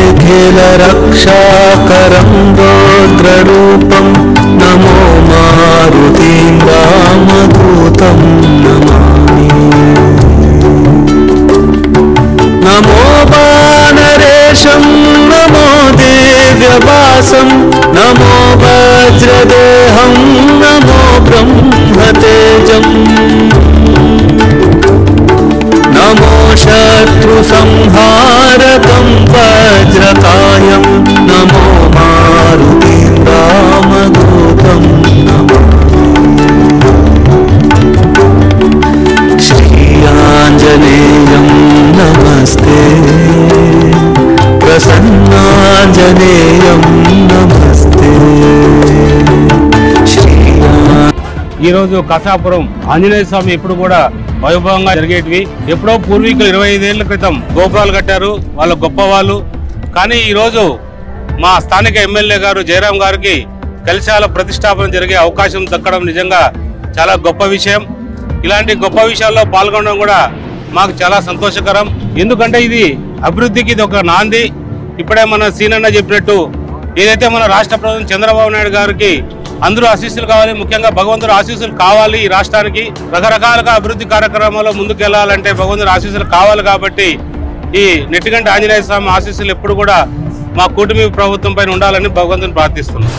निखिल रक्षाकरं रौद्ररूपं नमो मारुतिं रामदूतं नमामि। नमो वानरेशं नमो दिव्यवासं नमो वज्रदेहं नमो ब्रह्मतेजम् नमो शत्रुसंहारकं वज्रकायं नमो मारुतिं रामदूतं नमामि। श्रीयाञ्जनेयं नमस्ते प्रसन्नाञ्जनेयं नमस्ते। ఈ రోజు కసాపురం ఆంజనేయ స్వామి ఇప్పుడు కూడా వైభవంగా జరిగేటివి. ఎప్పుడో పూర్వీకులు 25 ఏళ్ల క్రితం గోపురాలు కట్టారు, వాళ్ళ గొప్ప వాళ్ళు. కానీ ఈ రోజు మా స్థానిక ఎమ్మెల్యే గారు జయరాం గారికి కలశాల ప్రతిష్టాపన జరిగే అవకాశం దక్కడం నిజంగా చాలా గొప్ప విషయం. ఇలాంటి గొప్ప విషయాల్లో పాల్గొనడం కూడా మాకు చాలా సంతోషకరం. ఎందుకంటే ఇది అభివృద్ధికి ఇది ఒక నాంది. ఇప్పుడే మన సీనన్న చెప్పినట్టు ఏదైతే మన రాష్ట్ర ప్రభుత్వం చంద్రబాబు నాయుడు గారికి అందరూ ఆశీస్సులు కావాలి, ముఖ్యంగా భగవంతుడు ఆశీస్సులు కావాలి. ఈ రాష్ట్రానికి రకరకాలుగా అభివృద్ధి కార్యక్రమాల్లో ముందుకెళ్లాలంటే భగవంతుడు ఆశీస్సులు కావాలి. కాబట్టి ఈ నెట్టిగంటి ఆంజనేయ స్వామి ఆశీస్సులు ఎప్పుడు కూడా మా కూటమి ప్రభుత్వం పైన ఉండాలని భగవంతుని ప్రార్థిస్తున్నాం.